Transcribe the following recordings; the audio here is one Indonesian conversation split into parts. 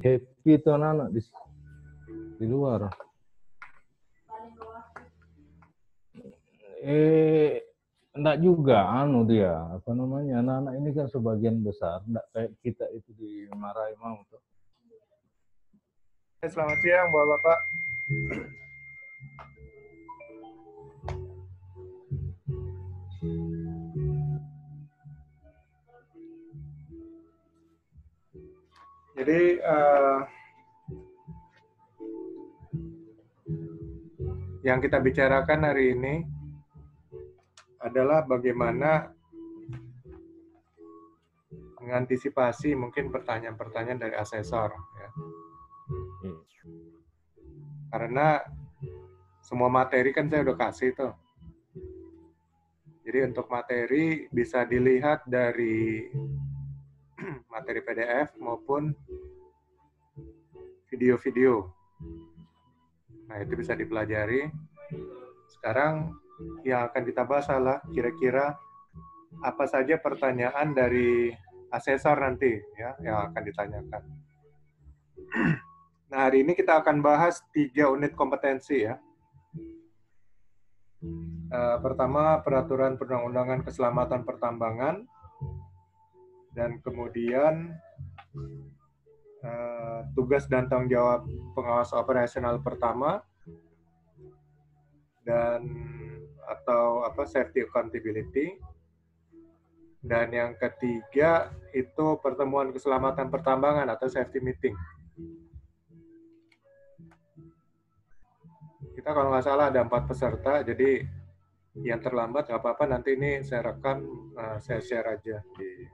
happy itu anak-anak di luar. Enggak juga, dia, apa namanya, anak-anak ini kan sebagian besar, enggak kayak kita itu dimarahi mau tuh. Selamat siang, Bapak-Bapak. Jadi yang kita bicarakan hari ini adalah bagaimana mengantisipasi mungkin pertanyaan-pertanyaan dari asesor. Ya. Karena semua materi kan saya udah kasih tuh. Jadi untuk materi bisa dilihat dari materi PDF maupun video-video. Nah, itu bisa dipelajari. Sekarang yang akan kita bahas adalah kira-kira apa saja pertanyaan dari asesor nanti ya yang akan ditanyakan. Nah, hari ini kita akan bahas 3 unit kompetensi ya. Pertama, peraturan perundang-undangan keselamatan pertambangan, dan kemudian tugas dan tanggung jawab pengawas operasional pertama, dan atau safety accountability. Dan yang ketiga itu pertemuan keselamatan pertambangan atau safety meeting. Kita kalau nggak salah ada 4 peserta, jadi yang terlambat nggak apa-apa, nanti ini saya rekam, saya share aja di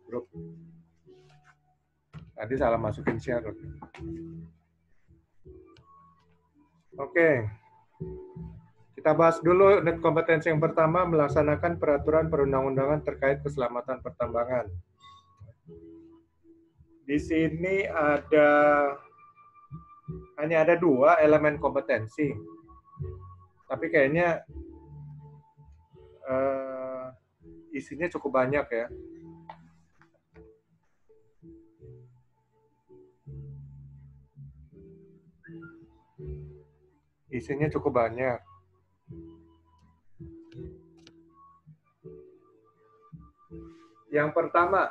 grup. Tadi salah masukin share. Oke. Kita bahas dulu unit kompetensi yang pertama, melaksanakan peraturan perundang-undangan terkait keselamatan pertambangan. Di sini hanya ada 2 elemen kompetensi. Tapi kayaknya isinya cukup banyak ya. Isinya cukup banyak. Yang pertama,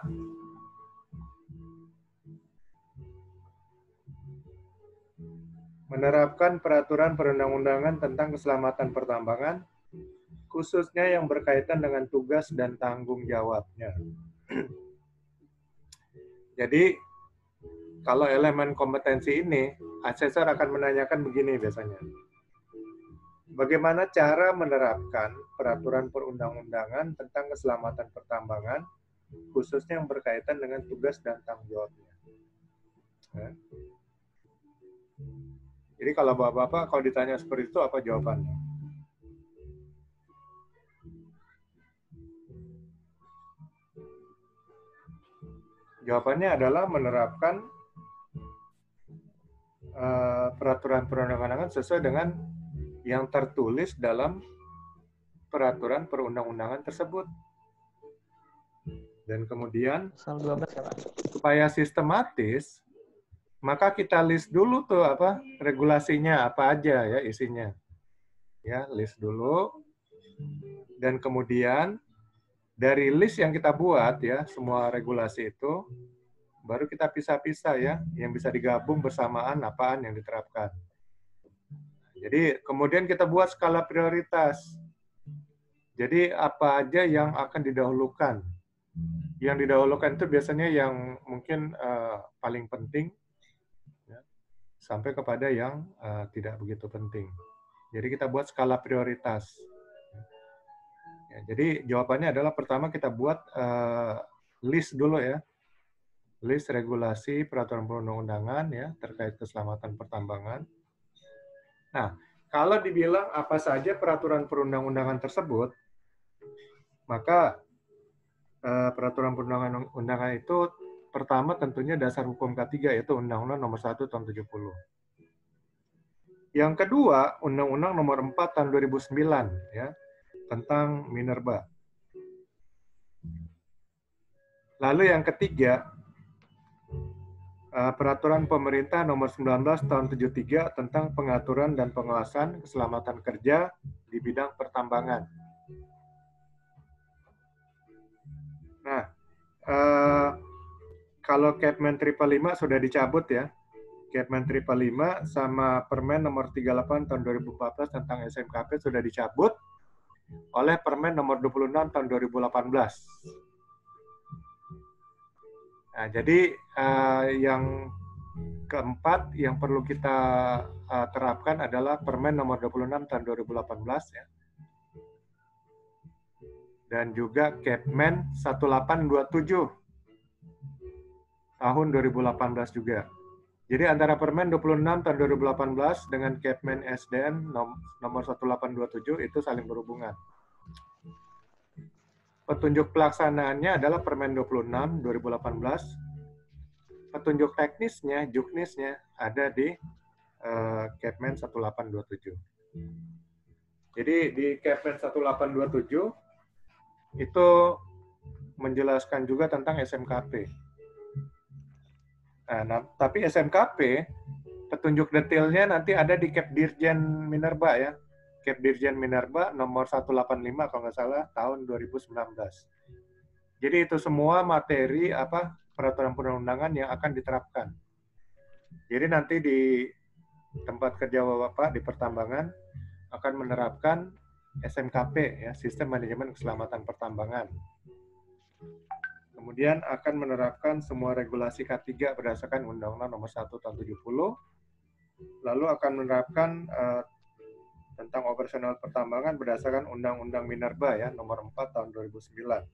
menerapkan peraturan perundang-undangan tentang keselamatan pertambangan, khususnya yang berkaitan dengan tugas dan tanggung jawabnya. Jadi, kalau elemen kompetensi ini, asesor akan menanyakan begini biasanya. Bagaimana cara menerapkan peraturan perundang-undangan tentang keselamatan pertambangan, khususnya yang berkaitan dengan tugas dan tanggung jawabnya. Ya. Jadi kalau Bapak-Bapak, kalau ditanya seperti itu, apa jawabannya? Jawabannya adalah menerapkan peraturan perundang-undangan sesuai dengan yang tertulis dalam peraturan perundang-undangan tersebut. Dan kemudian, supaya sistematis, maka kita list dulu tuh regulasinya apa aja ya isinya. Ya, list dulu. Dan kemudian dari list yang kita buat ya, semua regulasi itu, baru kita pisah-pisah ya, yang bisa digabung bersamaan apaan yang diterapkan. Jadi kemudian kita buat skala prioritas. Jadi apa aja yang akan didahulukan. Yang didahulukan itu biasanya yang mungkin paling penting, ya, sampai kepada yang tidak begitu penting. Jadi kita buat skala prioritas. Ya, jadi jawabannya adalah pertama kita buat list dulu ya. List regulasi peraturan perundang-undangan ya terkait keselamatan pertambangan. Nah, kalau dibilang apa saja peraturan perundang-undangan tersebut, maka peraturan perundang-undangan itu pertama tentunya dasar hukum K3 yaitu Undang-Undang Nomor 1 Tahun 70. Yang kedua, Undang-Undang Nomor 4 Tahun 2009 ya tentang minerba. Lalu yang ketiga, Peraturan Pemerintah Nomor 19 Tahun 73 tentang pengaturan dan pengawasan keselamatan kerja di bidang pertambangan. Nah, kalau Kepmen 555 sudah dicabut ya. Kepmen 555 sama Permen Nomor 38 Tahun 2014 tentang SMKP sudah dicabut oleh Permen Nomor 26 Tahun 2018. Nah, jadi yang keempat yang perlu kita terapkan adalah Permen Nomor 26 Tahun 2018 ya. Dan juga Kepmen 1827 tahun 2018 juga. Jadi antara Permen 26 tahun 2018 dengan Kepmen SDN nomor 1827 itu saling berhubungan. Petunjuk pelaksanaannya adalah Permen 26 2018. Petunjuk teknisnya, juknisnya ada di Kepmen 1827. Jadi di Kepmen 1827 itu menjelaskan juga tentang SMKP. Nah, tapi SMKP, petunjuk detailnya nanti ada di Kepdirjen Minerba ya. Kepdirjen Minerba nomor 185 kalau nggak salah tahun 2019. Jadi itu semua materi peraturan perundang-undangan yang akan diterapkan. Jadi nanti di tempat kerja Bapak di pertambangan akan menerapkan SMKP ya, Sistem Manajemen Keselamatan Pertambangan. Kemudian akan menerapkan semua regulasi K3 berdasarkan Undang-Undang Nomor 1 Tahun 70. Lalu akan menerapkan tentang operasional pertambangan berdasarkan Undang-Undang Minerba ya, Nomor 4 Tahun 2009.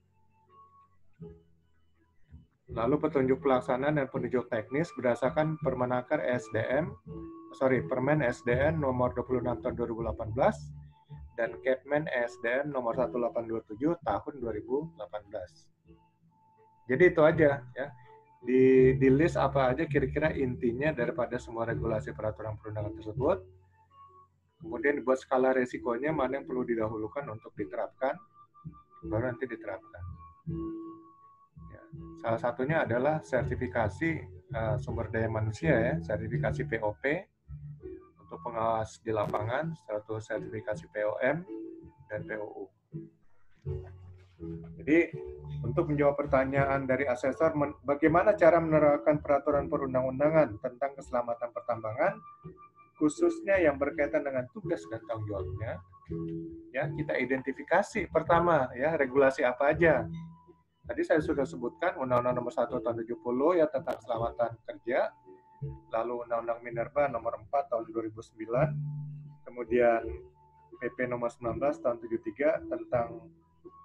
Lalu petunjuk pelaksanaan dan petunjuk teknis berdasarkan Permenaker Permen SDN Nomor 26 Tahun 2018 dan Kepmen SDN Nomor 1827 Tahun 2018. Jadi itu aja ya. Di list apa aja kira-kira intinya daripada semua regulasi peraturan perundangan tersebut. Kemudian dibuat skala resikonya mana yang perlu didahulukan untuk diterapkan, baru nanti diterapkan. Ya, salah satunya adalah sertifikasi sumber daya manusia ya, sertifikasi POP untuk pengawas di lapangan, satu sertifikasi POM dan POU. Jadi untuk menjawab pertanyaan dari asesor, bagaimana cara menerapkan peraturan perundang-undangan tentang keselamatan pertambangan, khususnya yang berkaitan dengan tugas dan tanggung jawabnya, ya kita identifikasi pertama ya regulasi apa aja. Tadi saya sudah sebutkan Undang-Undang Nomor 1 Tahun 70 ya tentang keselamatan kerja, lalu Undang-Undang Minerba Nomor 4 Tahun 2009, kemudian PP Nomor 19 Tahun 73 tentang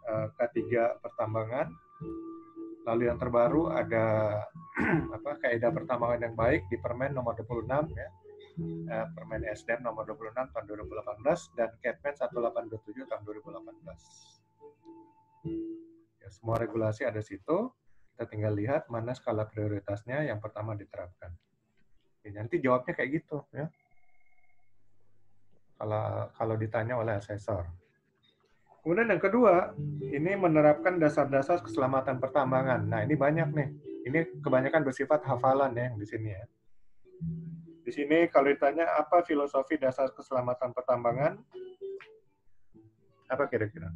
K3 pertambangan. Lalu yang terbaru ada kaidah pertambangan yang baik di Permen Nomor 26 ya. Permen SDM Nomor 26 Tahun 2018 dan Kepmen 1827 Tahun 2018. Ya, semua regulasi ada situ. Kita tinggal lihat mana skala prioritasnya yang pertama diterapkan. Ya, nanti jawabnya kayak gitu ya. Kalau ditanya oleh asesor. Kemudian yang kedua, ini menerapkan dasar-dasar keselamatan pertambangan. Nah, ini banyak nih. Ini kebanyakan bersifat hafalan ya di sini ya. Di sini kalau ditanya apa filosofi dasar keselamatan pertambangan, apa kira-kira?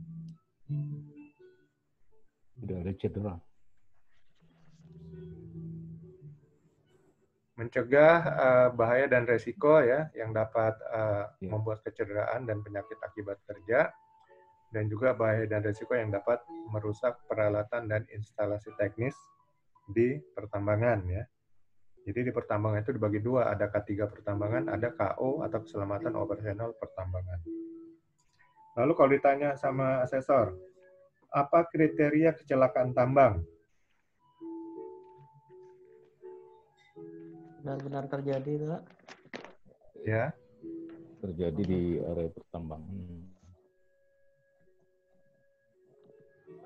Tidak ada cedera. Mencegah bahaya dan resiko ya yang dapat membuat kecederaan dan penyakit akibat kerja. Dan juga bahaya dan risiko yang dapat merusak peralatan dan instalasi teknis di pertambangan ya. Jadi di pertambangan itu dibagi dua, ada K3 pertambangan, ada KO atau keselamatan operasional pertambangan. Lalu kalau ditanya sama asesor, apa kriteria kecelakaan tambang? Benar-benar terjadi, Pak. Ya. Terjadi di area pertambangan.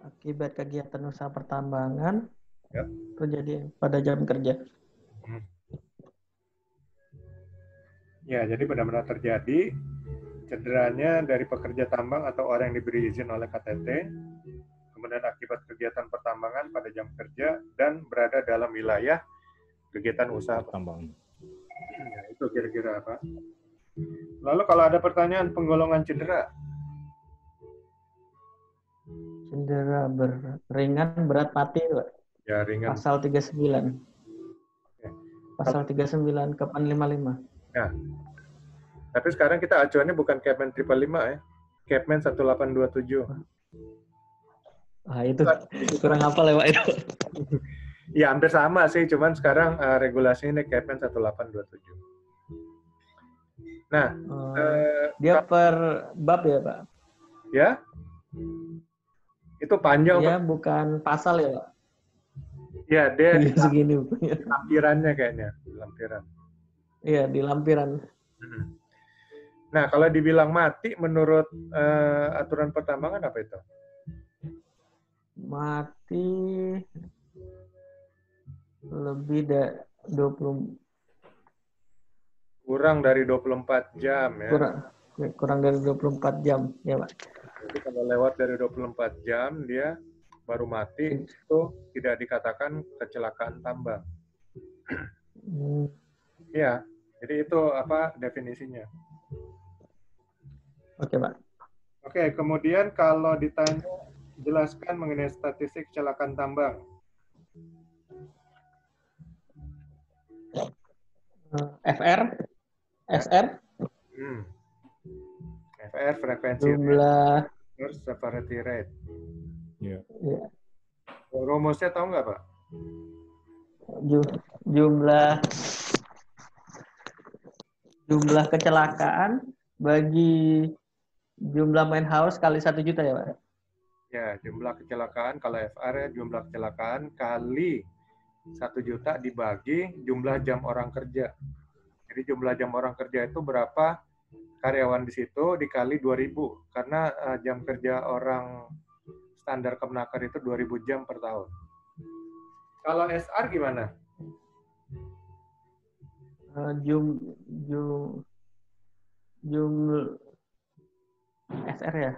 Akibat kegiatan usaha pertambangan terjadi pada jam kerja. Ya, jadi benar-benar terjadi cederanya dari pekerja tambang atau orang yang diberi izin oleh KTT, kemudian akibat kegiatan pertambangan pada jam kerja dan berada dalam wilayah kegiatan usaha tambang. Ya, itu kira-kira apa. Lalu kalau ada pertanyaan penggolongan cedera. Cedera ringan, berat, mati, Pak. Ya, ringan. Pasal 39. Oke. Pasal 39 ke 55. Nah, tapi sekarang kita acuannya bukan Kepmen 555 ya. Kepmen 1827. Itu kurang hafal ya Pak itu. Ya hampir sama sih, cuman sekarang regulasinya Kepmen 1827. Nah, dia per bab ya Pak? Ya, itu panjang. Dia bukan pasal ya Pak? Ya, dia segini. lampirannya kayaknya, lampiran. Iya, di lampiran. Nah, kalau dibilang mati menurut aturan pertambangan apa itu? Mati lebih dari 20 kurang dari 24 jam ya. Kurang dari 24 jam ya Pak. Jadi kalau lewat dari 24 jam dia baru mati, itu tidak dikatakan kecelakaan tambang. Ya, jadi itu apa definisinya? Oke, Pak. Oke, kemudian kalau ditanya jelaskan mengenai statistik kecelakaan tambang. FR, SR, FR frekuensi jumlah rate, severity rate. Iya. Ya. Rumusnya tahu nggak Pak? Jumlah kecelakaan bagi jumlah main house kali 1 juta ya Pak? Ya, jumlah kecelakaan kalau FR ya jumlah kecelakaan kali 1 juta dibagi jumlah jam orang kerja. Jadi jumlah jam orang kerja itu berapa karyawan di situ dikali 2.000 karena jam kerja orang standar Kemnaker itu 2.000 jam per tahun. Kalau SR gimana? Jumlah SR ya,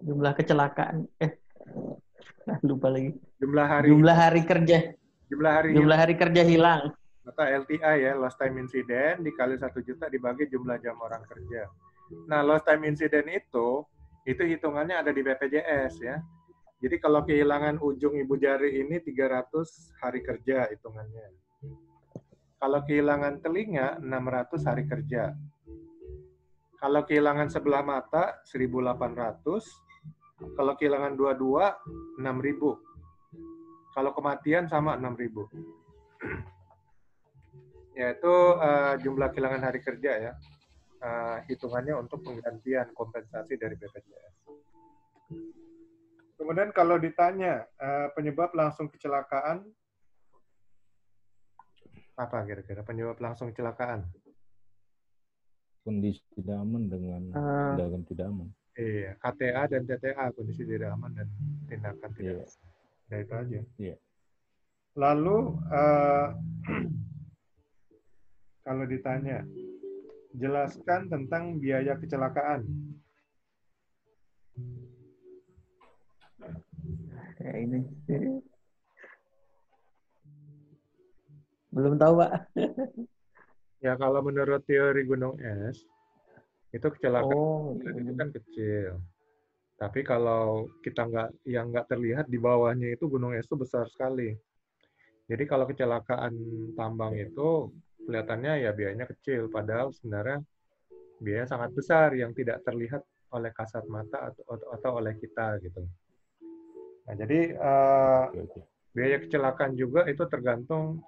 jumlah kecelakaan lupa lagi. Jumlah hari kerja. Jumlah hari kerja hilang. Atau LTI ya, lost time incident dikali 1 juta dibagi jumlah jam orang kerja. Nah, lost time incident itu hitungannya ada di BPJS ya. Jadi kalau kehilangan ujung ibu jari ini 300 hari kerja hitungannya. Kalau kehilangan telinga 600 hari kerja. Kalau kehilangan sebelah mata 1.800. Kalau kehilangan dua-dua 6.000. Kalau kematian sama 6.000. Yaitu jumlah kehilangan hari kerja ya. Hitungannya untuk penggantian kompensasi dari BPJS. Kemudian kalau ditanya penyebab langsung kecelakaan, apa kira-kira penyebab langsung kecelakaan? Kondisi tidak aman dengan tindakan tidak aman. Iya, KTA dan TTA, kondisi tidak aman dan tindakan tidak aman. Ya, itu aja. Iya. Lalu kalau ditanya, jelaskan tentang biaya kecelakaan. Ya, ini belum tahu Pak. Ya kalau menurut teori gunung es itu kecelakaan itu kan kecil. Tapi kalau kita nggak terlihat di bawahnya itu gunung es itu besar sekali. Jadi kalau kecelakaan tambang itu kelihatannya ya biayanya kecil, padahal sebenarnya biaya sangat besar yang tidak terlihat oleh kasat mata atau oleh kita gitu. Nah, jadi biaya kecelakaan juga itu tergantung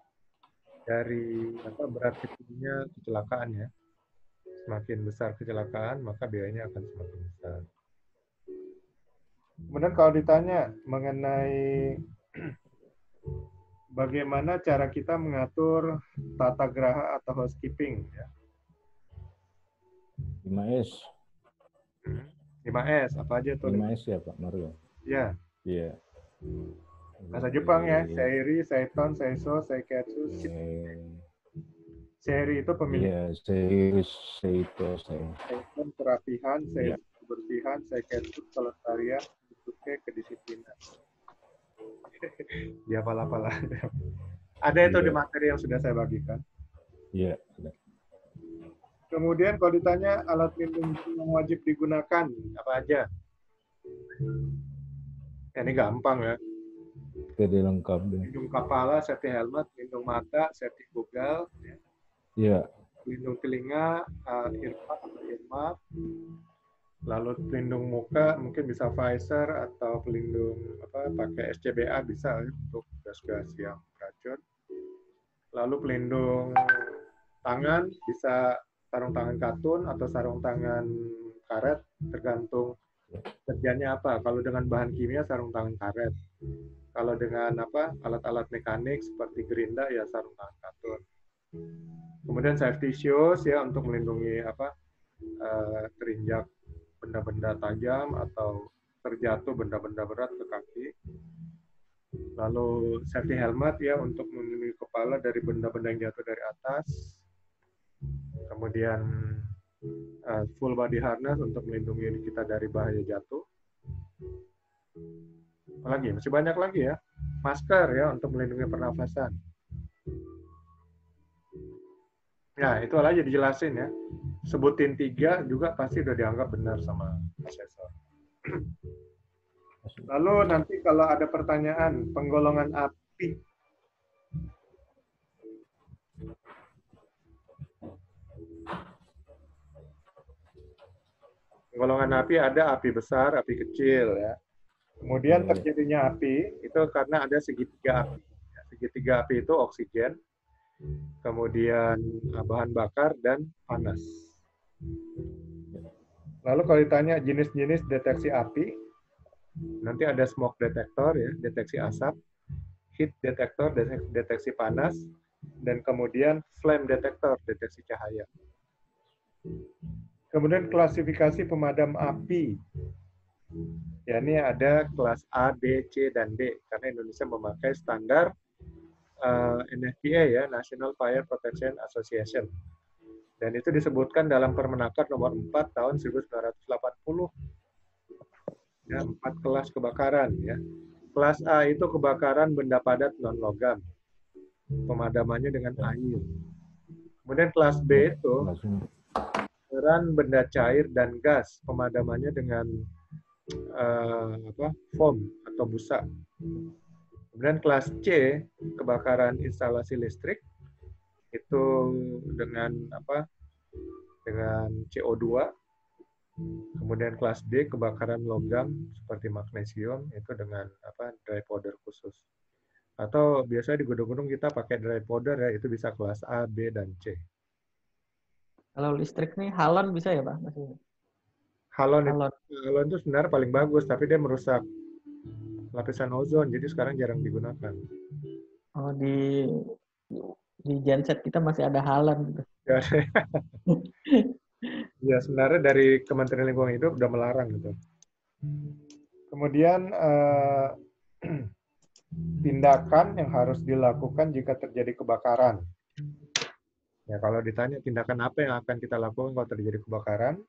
dari berat kecilnya kecelakaan ya. Semakin besar kecelakaan, maka biayanya akan semakin besar. Kemudian kalau ditanya mengenai bagaimana cara kita mengatur tata geraha atau housekeeping ya. 5S. 5S apa aja tuh? 5S ya Pak Mario. Ya. Iya. Bahasa Jepang ya, seiri, seiton, seiso, seiketsu. Seiri itu pemilihan. Iya, seiri, seito, Seiton kerapihan, seiso kebersihan, seiketsu kelestarian, suke kedisiplinan. Dia pala-pala. Ada itu di Iya. materi yang sudah saya bagikan. Iya. Ada. Kemudian kalau ditanya alat pelindung yang wajib digunakan, apa aja? Ya, ini gampang ya. Jadi lengkap deh. Pelindung kepala, safety helmet, pelindung mata, safety goggles, ya. Iya. Pelindung telinga, earplug atau earmuff. Lalu pelindung muka, mungkin bisa visor atau pelindung pakai SCBA bisa ya, untuk gas-gas yang beracun. Lalu pelindung tangan bisa sarung tangan katun atau sarung tangan karet, tergantung kerjanya apa. Kalau dengan bahan kimia sarung tangan karet. Kalau dengan alat-alat mekanik seperti gerinda ya sarung tangan katun. Kemudian safety shoes ya untuk melindungi terinjak benda-benda tajam atau terjatuh benda-benda berat ke kaki. Lalu safety helmet ya untuk melindungi kepala dari benda-benda yang jatuh dari atas. Kemudian full body harness untuk melindungi kita dari bahaya jatuh. Apalagi masih banyak lagi ya. Masker ya untuk melindungi pernafasan. Ya, itu aja dijelasin ya. Sebutin 3 juga pasti udah dianggap benar sama asesor. Lalu nanti kalau ada pertanyaan, penggolongan api. Penggolongan api ada api besar, api kecil ya. Kemudian terjadinya api itu karena ada segitiga api. Segitiga api itu oksigen, kemudian bahan bakar, dan panas. Lalu kalau ditanya jenis-jenis deteksi api, nanti ada smoke detector ya, deteksi asap, heat detector, deteksi panas, dan kemudian flame detector, deteksi cahaya. Kemudian klasifikasi pemadam api. Ya, ini ada kelas A, B, C, dan D, karena Indonesia memakai standar NFPA ya, National Fire Protection Association. Dan itu disebutkan dalam Permenaker nomor 4 tahun 1980. Ya, 4 kelas kebakaran ya. Kelas A itu kebakaran benda padat non-logam. Pemadamannya dengan air. Kemudian kelas B itu kebakaran benda cair dan gas. Pemadamannya dengan foam atau busa. Kemudian kelas C kebakaran instalasi listrik itu dengan dengan CO2. Kemudian kelas D kebakaran logam seperti magnesium itu dengan dry powder khusus. Atau biasanya di gunung-gunung kita pakai dry powder ya, itu bisa kelas A, B, dan C. Kalau listrik nih halon bisa ya, Pak? Halon itu sebenarnya paling bagus, tapi dia merusak lapisan ozon, jadi sekarang jarang digunakan. Oh, di genset kita masih ada halon gitu. Ya, sebenarnya dari Kementerian Lingkungan Hidup udah melarang gitu. Kemudian tindakan yang harus dilakukan jika terjadi kebakaran. Ya, kalau ditanya tindakan apa yang akan kita lakukan kalau terjadi kebakaran,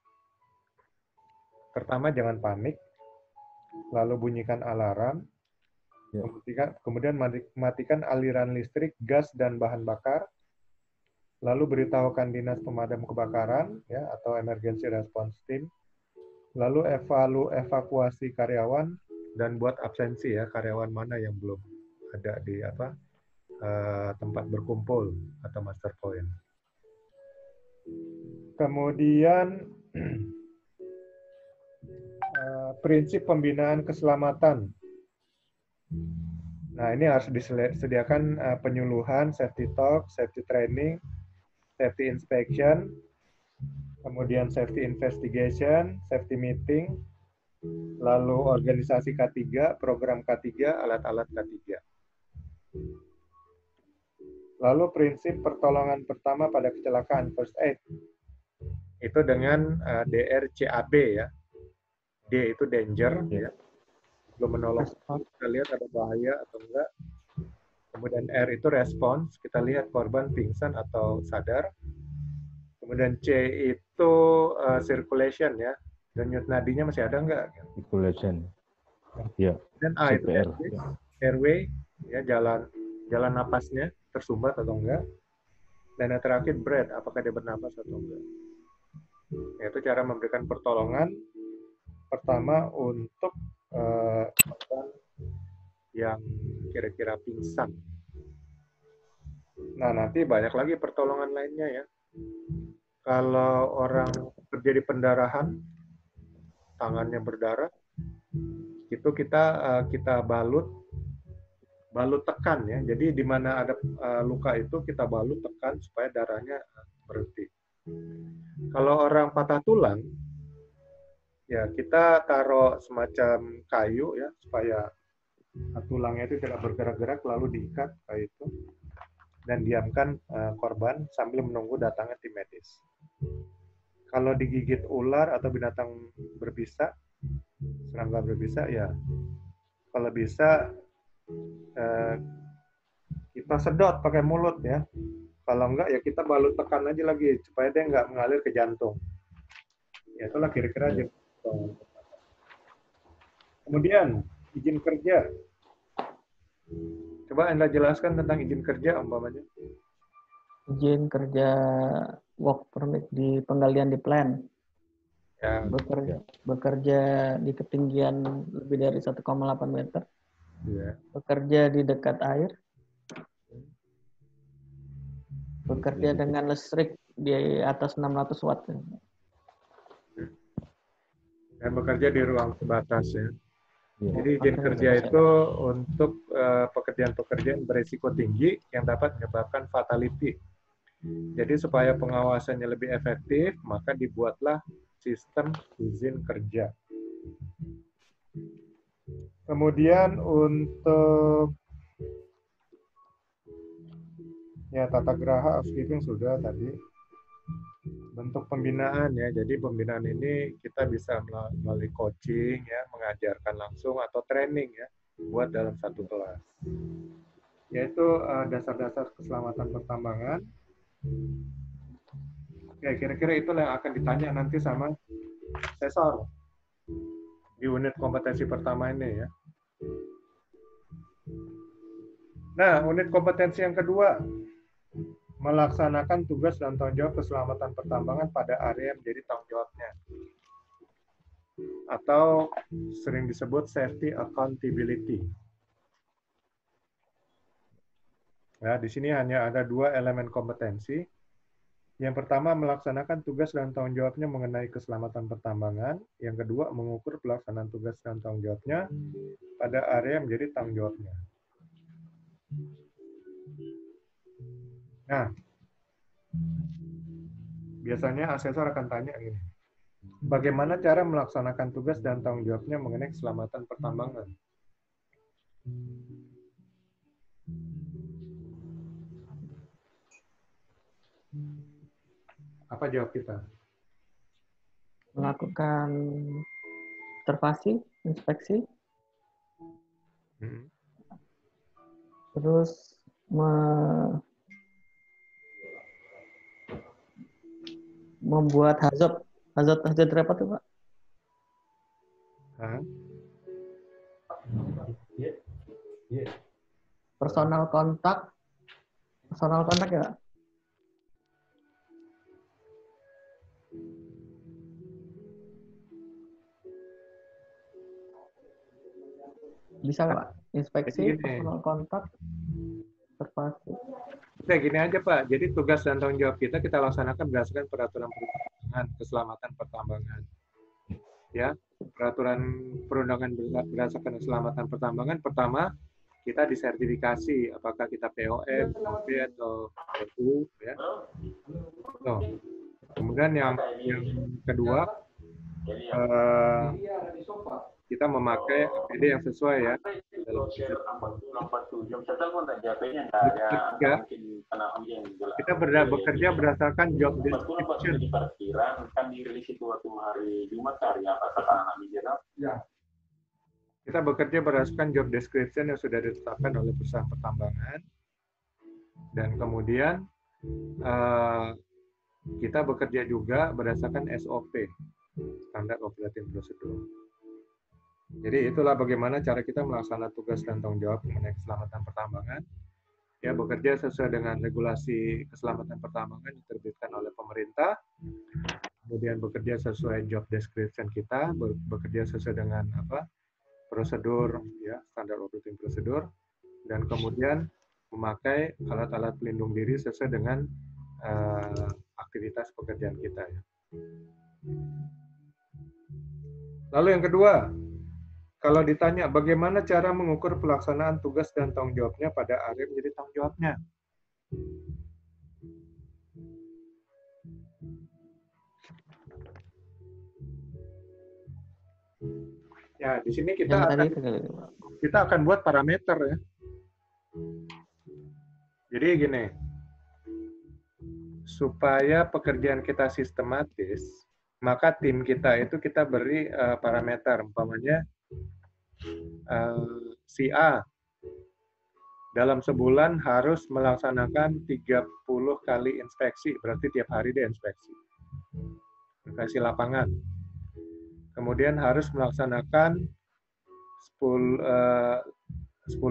pertama jangan panik, lalu bunyikan alarm, kemudian matikan aliran listrik, gas, dan bahan bakar, lalu beritahukan dinas pemadam kebakaran ya atau emergency response team, lalu evakuasi karyawan dan buat absensi ya, karyawan mana yang belum ada di tempat berkumpul atau master point. Kemudian prinsip pembinaan keselamatan. Nah, ini harus disediakan penyuluhan, safety talk, safety training, safety inspection, kemudian safety investigation, safety meeting, lalu organisasi K3, program K3, alat-alat K3. Lalu prinsip pertolongan pertama pada kecelakaan, first aid. Itu dengan DRCAB ya. D itu danger, ya. Belum menolong, kita lihat ada bahaya atau enggak. Kemudian R itu response, kita lihat korban pingsan atau sadar. Kemudian C itu circulation ya, denyut nadinya masih ada enggak? Circulation. Ya. Dan A itu CPR. airway, ya jalan napasnya tersumbat atau enggak. Dan yang terakhir breath, apakah dia bernapas atau enggak. Yaitu cara memberikan pertolongan pertama untuk korban yang kira-kira pingsan. Nah, nanti banyak lagi pertolongan lainnya ya. Kalau orang terjadi pendarahan, tangannya berdarah, itu kita balut tekan ya. Jadi di mana ada luka itu kita balut tekan supaya darahnya berhenti. Kalau orang patah tulang, ya kita taruh semacam kayu ya supaya tulangnya itu tidak bergerak-gerak, lalu diikat kayak itu dan diamkan korban sambil menunggu datangnya tim medis. Kalau digigit ular atau binatang berbisa, serangga berbisa, ya kalau bisa kita sedot pakai mulut ya. Kalau enggak ya kita balut tekan aja lagi supaya dia nggak mengalir ke jantung. Ya itulah kira-kira aja. Kemudian izin kerja. Coba Anda jelaskan tentang izin kerja umpamanya. Izin kerja work permit di penggalian di plan. Ya. Bekerja di ketinggian lebih dari 1,8 meter. Ya. Bekerja di dekat air. Bekerja dengan listrik di atas 600 watt. Dan bekerja di ruang terbatas ya. Jadi izin Oke. kerja itu untuk pekerjaan-pekerjaan berisiko tinggi yang dapat menyebabkan fatality. Jadi supaya pengawasannya lebih efektif, maka dibuatlah sistem izin kerja. Kemudian untuk ya tata geraha housekeeping sudah tadi. Bentuk pembinaan ya, jadi pembinaan ini kita bisa melalui coaching ya, mengajarkan langsung atau training ya, buat dalam satu kelas. Yaitu dasar-dasar keselamatan pertambangan. Ya, kira-kira itulah yang akan ditanya nanti sama asesor di unit kompetensi pertama ini ya. Nah, unit kompetensi yang kedua, melaksanakan tugas dan tanggung jawab keselamatan pertambangan pada area yang menjadi tanggung jawabnya. Atau sering disebut safety accountability. Ya, di sini hanya ada 2 elemen kompetensi. Yang pertama, melaksanakan tugas dan tanggung jawabnya mengenai keselamatan pertambangan. Yang kedua, mengukur pelaksanaan tugas dan tanggung jawabnya pada area yang menjadi tanggung jawabnya. Nah, biasanya asesor akan tanya gini, bagaimana cara melaksanakan tugas dan tanggung jawabnya mengenai keselamatan pertambangan? Apa jawab kita? Melakukan observasi, inspeksi, terus membuat hazard apa tuh Pak? Personal kontak ya Pak? Bisa nggak Pak? Inspeksi, personal kontak, observasi. Oke, gini aja Pak. Jadi tugas dan tanggung jawab kita laksanakan berdasarkan peraturan perundangan keselamatan pertambangan. Ya, peraturan perundangan berdasarkan keselamatan pertambangan. Pertama, kita disertifikasi apakah kita POM, POP atau PU. Ya. Kemudian yang kedua, kita memakai APD yang sesuai ya. Ketiga, kita bekerja berdasarkan job description. Kita bekerja berdasarkan job description yang sudah ditetapkan oleh perusahaan pertambangan. Dan kemudian kita bekerja juga berdasarkan SOP, standar operating procedure. Jadi itulah bagaimana cara kita melaksanakan tugas dan tanggung jawab mengenai keselamatan pertambangan. Ya, bekerja sesuai dengan regulasi keselamatan pertambangan yang diterbitkan oleh pemerintah, kemudian bekerja sesuai job description kita, bekerja sesuai dengan prosedur, ya, standar operating procedure, dan kemudian memakai alat-alat pelindung diri sesuai dengan aktivitas pekerjaan kita. Ya. Lalu yang kedua, kalau ditanya bagaimana cara mengukur pelaksanaan tugas dan tanggung jawabnya pada area menjadi tanggung jawabnya. Ya, di sini kita akan buat parameter ya. Jadi gini, supaya pekerjaan kita sistematis, maka tim kita itu kita beri parameter, umpamanya si A dalam sebulan harus melaksanakan 30 kali inspeksi, berarti tiap hari dia inspeksi. Inspeksi lapangan. Kemudian harus melaksanakan 10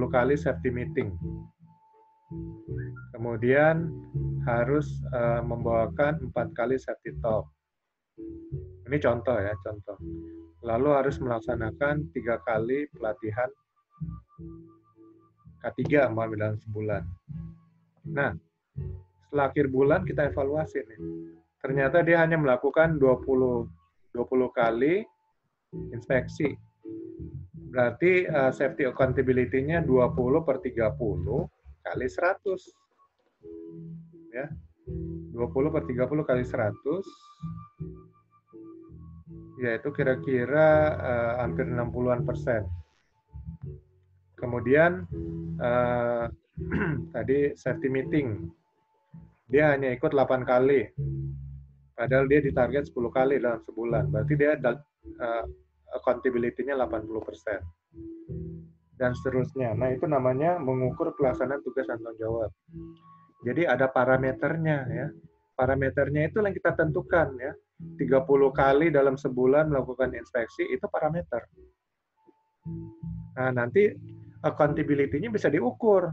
kali safety meeting. Kemudian harus membawakan 4 kali safety talk. Ini contoh ya, contoh. Lalu harus melaksanakan 3 kali pelatihan K3 dalam sebulan. Nah, setelah akhir bulan kita evaluasi nih. Ternyata dia hanya melakukan 20 kali inspeksi. Berarti safety accountability-nya 20 per 30 kali 100. Ya. 20 per 30 kali 100, yaitu kira-kira hampir 60-an%. Kemudian tadi safety meeting, dia hanya ikut 8 kali, padahal dia ditarget 10 kali dalam sebulan. Berarti dia accountability-nya 80%. Dan seterusnya. Nah, itu namanya mengukur pelaksanaan tugas dan tanggung jawab. Jadi ada parameternya ya. Parameternya itu yang kita tentukan ya. 30 kali dalam sebulan melakukan inspeksi itu parameter. Nah, nanti accountability-nya bisa diukur.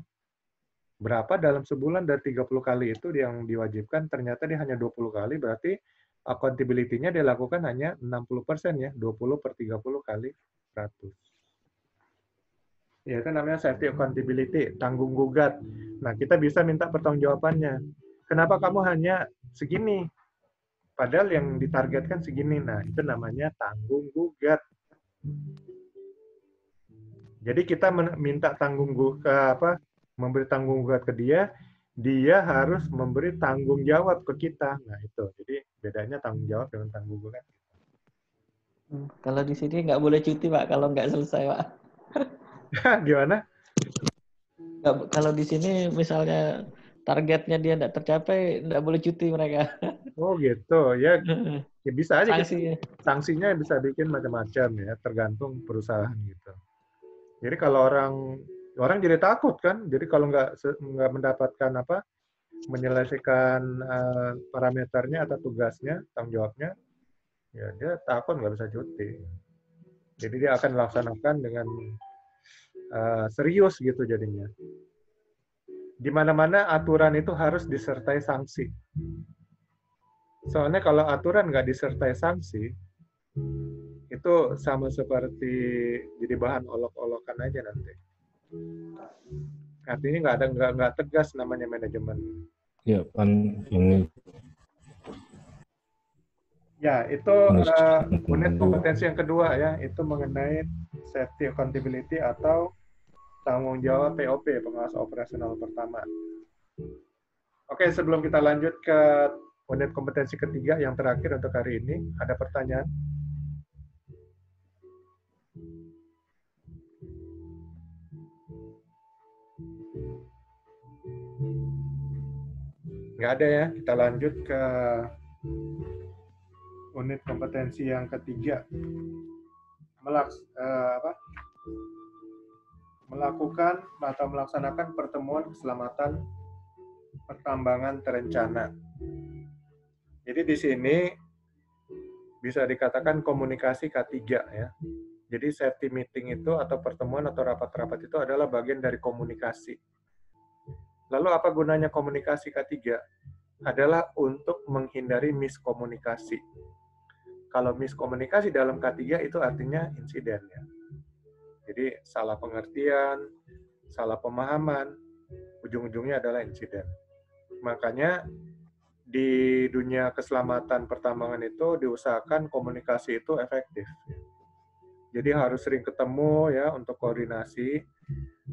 Berapa dalam sebulan dari 30 kali itu yang diwajibkan, ternyata dia hanya 20 kali, berarti accountability-nya dilakukan hanya 60% ya, 20 per 30 kali 100. Ya, itu namanya safety accountability, tanggung gugat. Nah, kita bisa minta pertanggungjawabannya. Kenapa kamu hanya segini? Padahal yang ditargetkan segini. Nah, itu namanya tanggung gugat. Jadi kita minta memberi tanggung gugat ke dia, dia harus memberi tanggung jawab ke kita. Nah, itu. Jadi bedanya tanggung jawab dengan tanggung gugat. Kalau di sini nggak boleh cuti, Pak, kalau nggak selesai, Pak. Gimana? Kalau di sini misalnya targetnya dia nggak tercapai, nggak boleh cuti mereka. Oh gitu, ya bisa aja. Sanksinya bisa bikin macam-macam ya, tergantung perusahaan gitu. Jadi kalau orang jadi takut kan, jadi kalau nggak mendapatkan menyelesaikan parameternya atau tugasnya, tanggung jawabnya, ya dia takut nggak bisa cuti. Jadi dia akan melaksanakan dengan serius gitu jadinya. Di mana-mana aturan itu harus disertai sanksi. Soalnya kalau aturan nggak disertai sanksi, itu sama seperti jadi bahan olok-olokan aja nanti. Artinya nggak tegas namanya manajemen. Ya, kan ini. Ya, itu unit kompetensi yang kedua ya, itu mengenai safety accountability atau tanggung jawab POP, pengawas operasional pertama. Oke, sebelum kita lanjut ke unit kompetensi ketiga yang terakhir untuk hari ini, ada pertanyaan? Nggak ada ya, kita lanjut ke unit kompetensi yang ketiga. Melakukan atau melaksanakan pertemuan keselamatan pertambangan terencana. Jadi di sini bisa dikatakan komunikasi K3 ya. Jadi safety meeting itu atau pertemuan atau rapat-rapat itu adalah bagian dari komunikasi. Lalu apa gunanya komunikasi K3? Adalah untuk menghindari miskomunikasi. Kalau miskomunikasi dalam K3 itu artinya insiden ya. Jadi salah pengertian, salah pemahaman, ujung-ujungnya adalah insiden. Makanya di dunia keselamatan pertambangan itu diusahakan komunikasi itu efektif. Jadi harus sering ketemu ya untuk koordinasi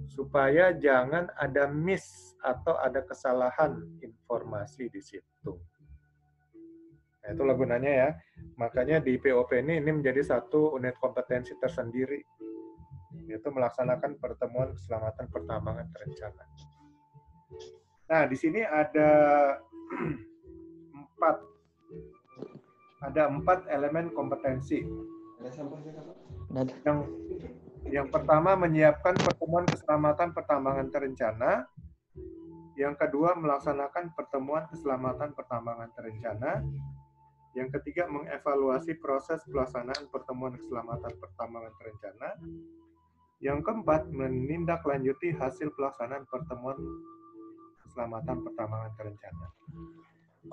supaya jangan ada miss atau ada kesalahan informasi di situ. Nah, itulah gunanya ya. Makanya di POP ini menjadi satu unit kompetensi tersendiri, yaitu melaksanakan pertemuan keselamatan pertambangan terencana. Nah, di sini ada empat elemen kompetensi. Yang pertama menyiapkan pertemuan keselamatan pertambangan terencana. Yang kedua melaksanakan pertemuan keselamatan pertambangan terencana. Yang ketiga mengevaluasi proses pelaksanaan pertemuan keselamatan pertambangan terencana. Yang keempat menindaklanjuti hasil pelaksanaan pertemuan keselamatan pertambangan terencana.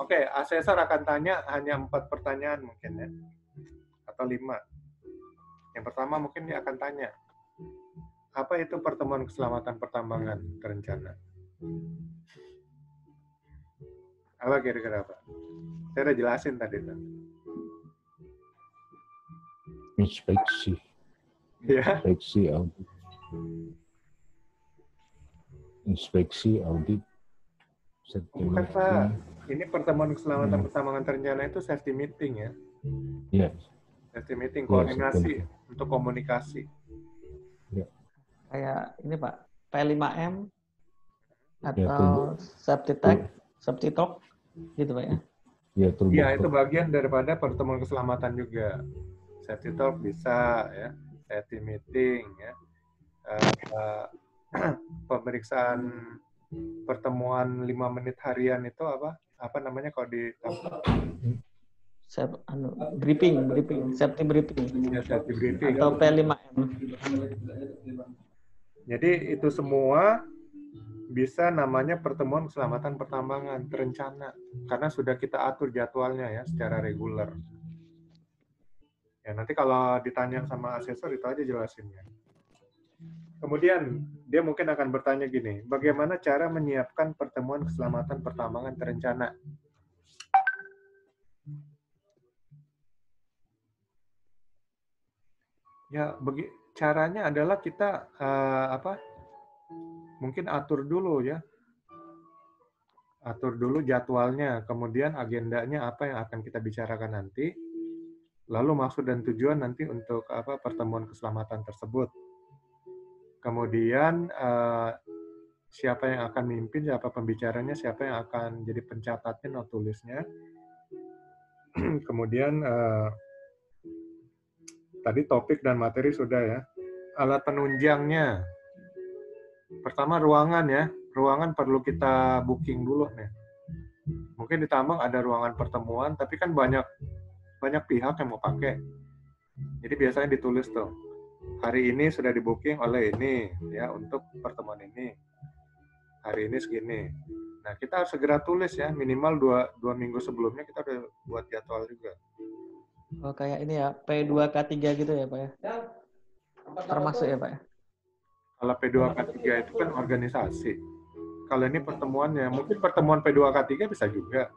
Oke, asesor akan tanya hanya 4 pertanyaan mungkin ya, atau 5. Yang pertama mungkin dia akan tanya, apa itu pertemuan keselamatan pertambangan terencana? Apa kira-kira apa? Saya udah jelasin tadi tuh. Inspeksi. Ya. Inspeksi audit. Bukan Pak, ini pertemuan keselamatan pertambangan terencana itu safety meeting ya. Iya. Safety meeting, koordinasi untuk komunikasi. Ya. Kayak ini Pak, P5M atau safety tech, safety talk, gitu Pak ya? Iya, itu bagian daripada pertemuan keselamatan juga. Safety talk bisa ya, safety meeting ya, pemeriksaan pertemuan 5 menit harian itu apa namanya kalau di briefing, safety briefing. Ya, safety briefing. Atau P5M. Jadi itu semua bisa namanya pertemuan keselamatan pertambangan terencana karena sudah kita atur jadwalnya ya secara reguler. Ya, nanti kalau ditanya sama asesor itu aja jelasinnya. Kemudian dia mungkin akan bertanya gini, bagaimana cara menyiapkan pertemuan keselamatan pertambangan terencana? Ya, caranya adalah kita mungkin atur dulu ya. Atur dulu jadwalnya, kemudian agendanya apa yang akan kita bicarakan nanti. Lalu maksud dan tujuan nanti untuk pertemuan keselamatan tersebut. Kemudian siapa yang akan mimpin, siapa pembicaranya, siapa yang akan jadi pencatatnya, not tulisnya. Kemudian tadi topik dan materi sudah ya. Alat penunjangnya. Pertama ruangan ya. Ruangan perlu kita booking dulu nih. Mungkin di tambang ada ruangan pertemuan, tapi kan banyak pihak yang mau pakai. Jadi biasanya ditulis tuh. Hari ini sudah di-booking oleh ini ya untuk pertemuan ini. Hari ini segini. Nah, kita harus segera tulis ya, minimal 2 minggu sebelumnya kita udah buat jadwal juga. Oh, kayak ini ya, P2K3 gitu ya, Pak ya? Termasuk ya, Pak ya? Kalau P2K3 itu kan organisasi. Kalau ini pertemuannya, mungkin pertemuan P2K3 bisa juga.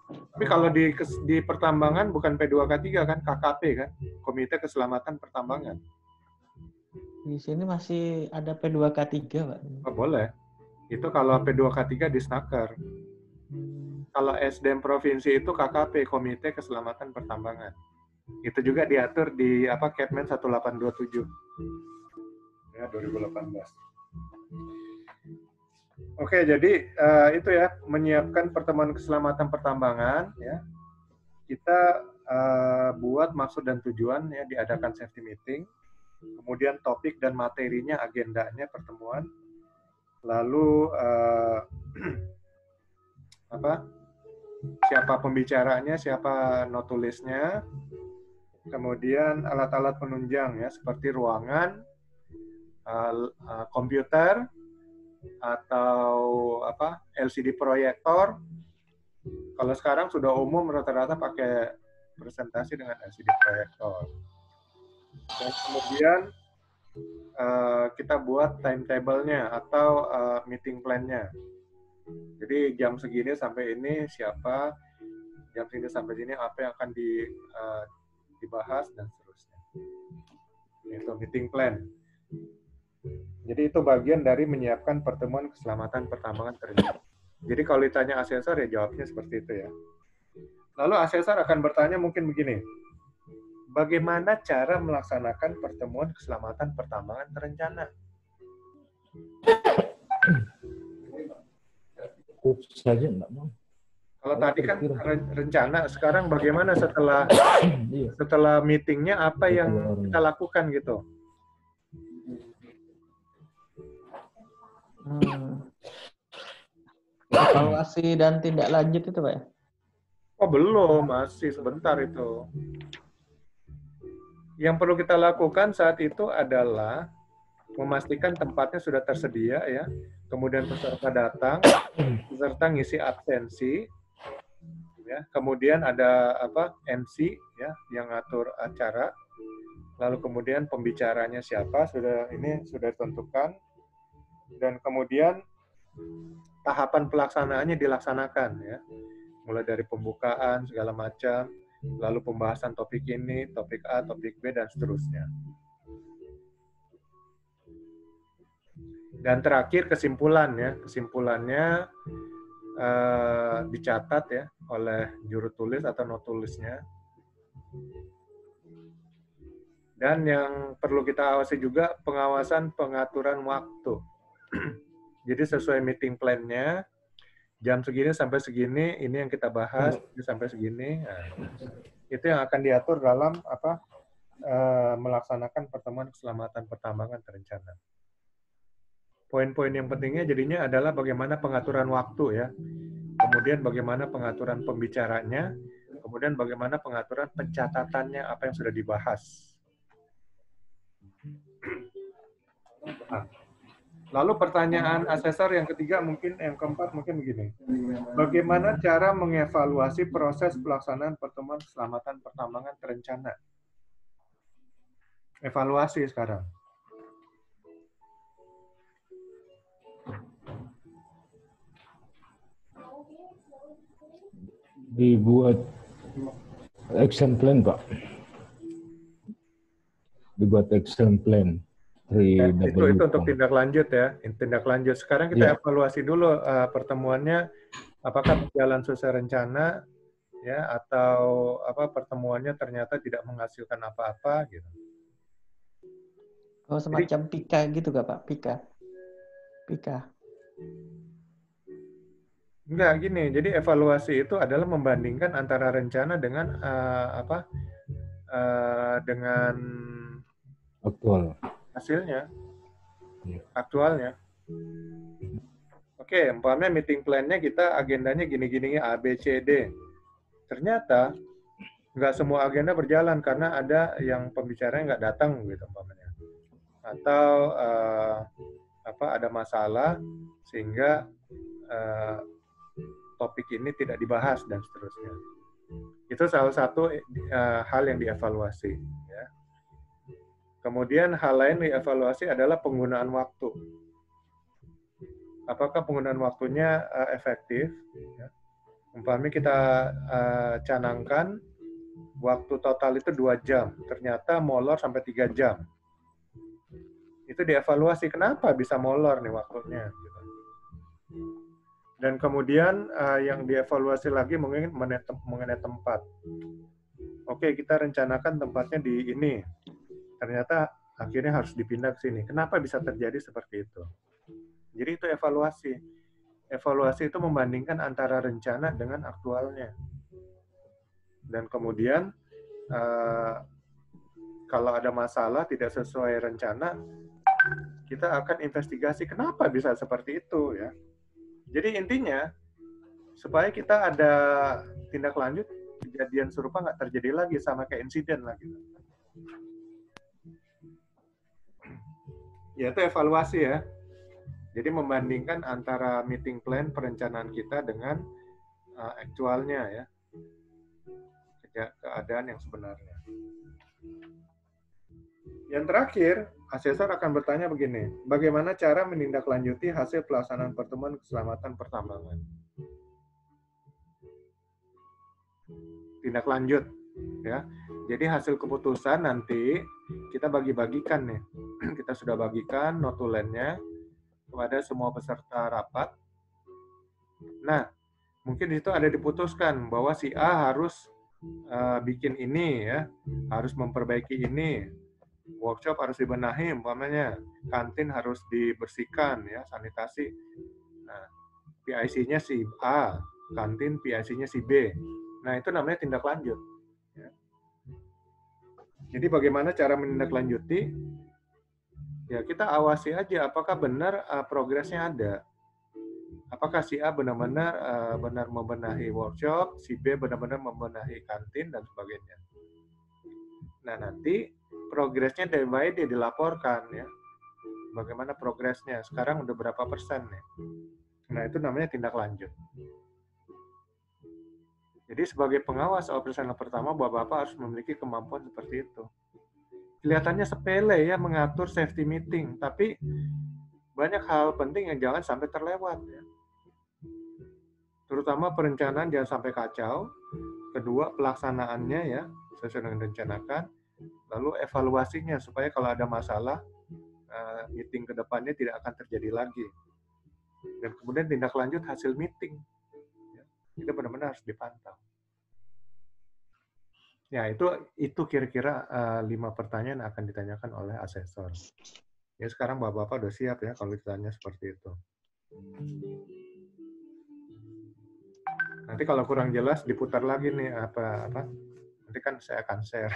Tapi kalau di pertambangan bukan P2K3 kan, KKP kan, Komite Keselamatan Pertambangan. Di sini masih ada P2K3, Pak. Oh, boleh. Itu kalau P2K3 di Snaker. Kalau SDM provinsi itu KKP, Komite Keselamatan Pertambangan. Itu juga diatur di Kepmen 1827. Ya, 2018. Oke, jadi itu ya, menyiapkan pertemuan keselamatan pertambangan ya. Kita buat maksud dan tujuan ya, diadakan safety meeting. Kemudian topik dan materinya, agendanya pertemuan. Lalu siapa pembicaranya, siapa notulisnya, kemudian alat-alat penunjang ya seperti ruangan, komputer atau apa LCD proyektor. Kalau sekarang sudah umum rata-rata pakai presentasi dengan LCD proyektor. Dan kemudian kita buat timetable-nya atau meeting plan-nya. Jadi jam segini sampai ini siapa, jam segini sampai sini apa yang akan dibahas dan seterusnya. Itu meeting plan. Jadi itu bagian dari menyiapkan pertemuan keselamatan pertambangan terencana. Jadi kalau ditanya asesor ya jawabnya seperti itu ya. Lalu asesor akan bertanya mungkin begini, bagaimana cara melaksanakan pertemuan keselamatan pertambangan terencana? Saja enggak mau. Kalau tadi kan rencana, sekarang bagaimana setelah meetingnya apa yang kita lakukan gitu? Evaluasi dan tindak lanjut itu Pak ya? Oh belum, masih sebentar itu. Yang perlu kita lakukan saat itu adalah memastikan tempatnya sudah tersedia ya, kemudian peserta datang, peserta ngisi absensi, ya, kemudian ada apa MC ya yang ngatur acara, lalu kemudian pembicaranya siapa sudah ditentukan, dan kemudian tahapan pelaksanaannya dilaksanakan ya, mulai dari pembukaan segala macam, lalu pembahasan topik ini, topik A, topik B, dan seterusnya. Dan terakhir kesimpulan ya, kesimpulannya dicatat ya oleh juru tulis atau notulisnya. Dan yang perlu kita awasi juga pengawasan pengaturan waktu. Jadi sesuai meeting plan-nya, jam segini sampai segini, ini yang kita bahas, ini sampai segini. Nah, itu yang akan diatur dalam apa melaksanakan pertemuan keselamatan pertambangan terencana. Poin-poin yang pentingnya jadinya adalah bagaimana pengaturan waktu ya, kemudian bagaimana pengaturan pembicaranya, kemudian bagaimana pengaturan pencatatannya apa yang sudah dibahas. Nah, lalu pertanyaan asesor yang ketiga mungkin, yang keempat mungkin begini. Bagaimana cara mengevaluasi proses pelaksanaan pertemuan keselamatan pertambangan terencana? Evaluasi sekarang. Dibuat action plan, Pak. Dibuat action plan. Itu untuk tindak lanjut ya, tindak lanjut. Sekarang kita evaluasi dulu pertemuannya, apakah berjalan sesuai rencana ya, atau apa pertemuannya ternyata tidak menghasilkan apa-apa gitu. Oh, semacam PIKA gitu gak Pak? PIKA. Enggak, gini. Jadi evaluasi itu adalah membandingkan antara rencana dengan dengan aktual. Hasilnya, aktualnya. Oke, umpamanya meeting plan-nya kita agendanya gini-gini A, B, C, D. Ternyata nggak semua agenda berjalan karena ada yang pembicaranya nggak datang gitu umpamanya. Atau ada masalah sehingga topik ini tidak dibahas dan seterusnya. Itu salah satu hal yang dievaluasi. Ya. Kemudian hal lain dievaluasi adalah penggunaan waktu. Apakah penggunaan waktunya efektif? Ya. Umpamanya kita canangkan waktu total itu 2 jam, ternyata molor sampai 3 jam. Itu dievaluasi, kenapa bisa molor nih waktunya. Gitu. Dan kemudian yang dievaluasi lagi mengenai tempat. Oke, kita rencanakan tempatnya di ini. Ternyata akhirnya harus dipindah ke sini. Kenapa bisa terjadi seperti itu? Jadi itu evaluasi. Evaluasi itu membandingkan antara rencana dengan aktualnya. Dan kemudian kalau ada masalah tidak sesuai rencana, kita akan investigasi kenapa bisa seperti itu ya. Jadi intinya supaya kita ada tindak lanjut, kejadian serupa nggak terjadi lagi, sama kayak insiden lagi. Ya itu evaluasi ya. Jadi membandingkan antara meeting plan perencanaan kita dengan aktualnya ya, keadaan yang sebenarnya. Yang terakhir, asesor akan bertanya begini, bagaimana cara menindaklanjuti hasil pelaksanaan pertemuan keselamatan pertambangan? Tindak lanjut, ya. Jadi hasil keputusan nanti kita bagi-bagikan nih. Kita sudah bagikan notulennya kepada semua peserta rapat. Nah, mungkin di situ ada diputuskan bahwa si A harus bikin ini ya, harus memperbaiki ini. Workshop harus dibenahi, umpamanya kantin harus dibersihkan ya, sanitasi. Nah, PIC-nya si A, kantin PIC-nya si B. Nah, itu namanya tindak lanjut. Ya. Jadi bagaimana cara menindaklanjuti? Ya, kita awasi aja apakah benar progresnya ada. Apakah si A benar-benar benar membenahi workshop, si B benar-benar membenahi kantin, dan sebagainya. Nah, nanti progresnya day by day dilaporkan ya. Bagaimana progresnya? Sekarang udah berapa persen nih? Nah, itu namanya tindak lanjut. Jadi sebagai pengawas operasional pertama, Bapak-Bapak harus memiliki kemampuan seperti itu. Kelihatannya sepele ya mengatur safety meeting, tapi banyak hal penting yang jangan sampai terlewat ya. Terutama perencanaan jangan sampai kacau. Kedua, pelaksanaannya ya sesuai dengan direncanakan. Lalu evaluasinya supaya kalau ada masalah meeting ke depannya tidak akan terjadi lagi. Dan kemudian tindak lanjut hasil meeting. Itu benar-benar harus dipantau. Ya, itu kira-kira 5 pertanyaan akan ditanyakan oleh asesor. Ya, sekarang Bapak-Bapak udah siap ya kalau ditanya seperti itu. Nanti kalau kurang jelas diputar lagi nih apa. Nanti kan saya akan share.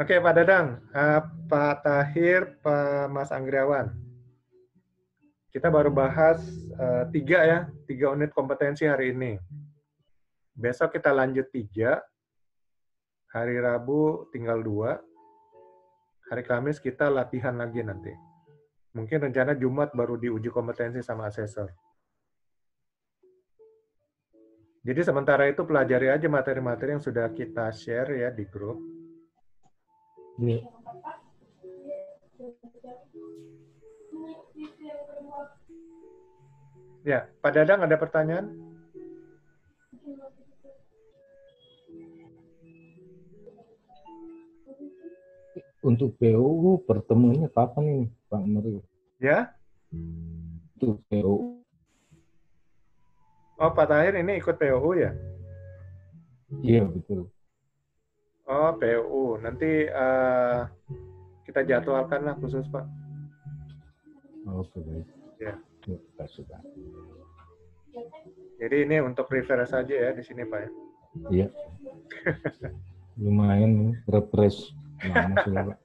Oke, Pak Dadang, Pak Tahir, Pak Mas Anggriawan. Kita baru bahas 3 unit kompetensi hari ini. Besok kita lanjut 3. Hari Rabu tinggal 2. Hari Kamis kita latihan lagi nanti. Mungkin rencana Jumat baru diuji kompetensi sama asesor. Jadi sementara itu pelajari aja materi-materi yang sudah kita share ya di grup. Ya, Pak Dadang ada pertanyaan? Untuk POU pertemuannya kapan ini, Pak Mario? Ya? Untuk POU. Oh, Pak Tahir ini ikut POU ya? Iya, betul. Oh, POU. Nanti kita jadwalkan lah khusus, Pak. Oke, baik. Ya. Sudah. Jadi ini untuk refer saja ya di sini, Pak ya? Iya. Lumayan refresh. Lama sudah, Pak.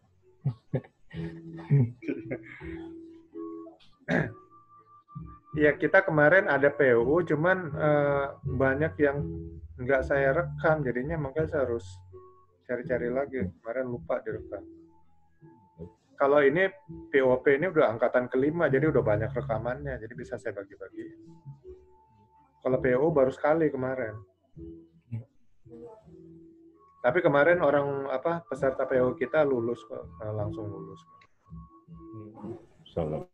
Ya, kita kemarin ada POU, cuman banyak yang nggak saya rekam, jadinya makanya saya harus cari-cari lagi. Kemarin lupa direkam. Kalau ini POP ini udah angkatan ke-5, jadi udah banyak rekamannya, jadi bisa saya bagi-bagi. Kalau POU baru sekali kemarin. Tapi kemarin peserta POU kita lulus kok, langsung lulus. Salam.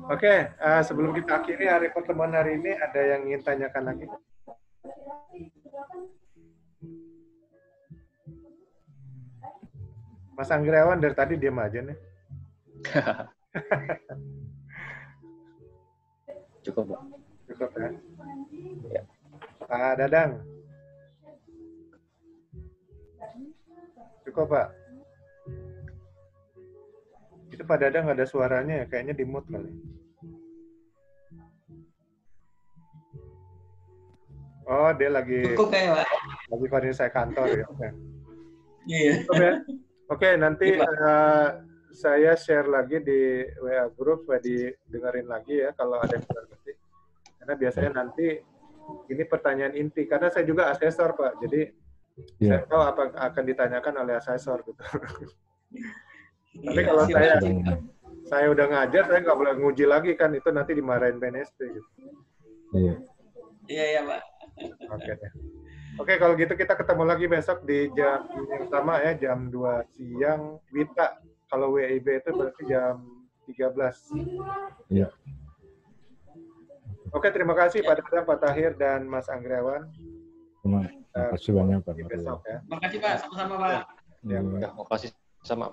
Oke, sebelum kita akhiri hari pertemuan hari ini, ada yang ingin tanyakan lagi? Mas Anggriawan dari tadi diam aja nih. Cukup, Pak. Cukup ya? Ya. Pak Dadang. Cukup, Pak. Itu Pak Dadang nggak ada suaranya ya, kayaknya di-mute kali. Oh, dia lagi Cukup kayak, Pak. lagi koordinasi kantor ya. Oke. Iya. Cukup ya. Oke, nanti saya share lagi di WA group, supaya didengerin lagi ya kalau ada yang kurang ngerti. Karena biasanya nanti ini pertanyaan inti, karena saya juga asesor Pak, jadi saya tahu apa akan ditanyakan oleh asesor gitu. Tapi kalau saya udah ngajar, saya nggak boleh nguji lagi kan, itu nanti dimarahin PNSP gitu. Iya Pak. Oke deh. Oke, kalau gitu kita ketemu lagi besok di jam yang sama ya, jam 2 siang WITA. Kalau WIB itu berarti jam 13. Iya. Oke, terima kasih Pak Dadang, Pak Tahir, dan Mas Anggriawan. Terima kasih banyak Pak. Besok ya. Terima kasih Pak, sama-sama Pak. Ya, Terima kasih sama.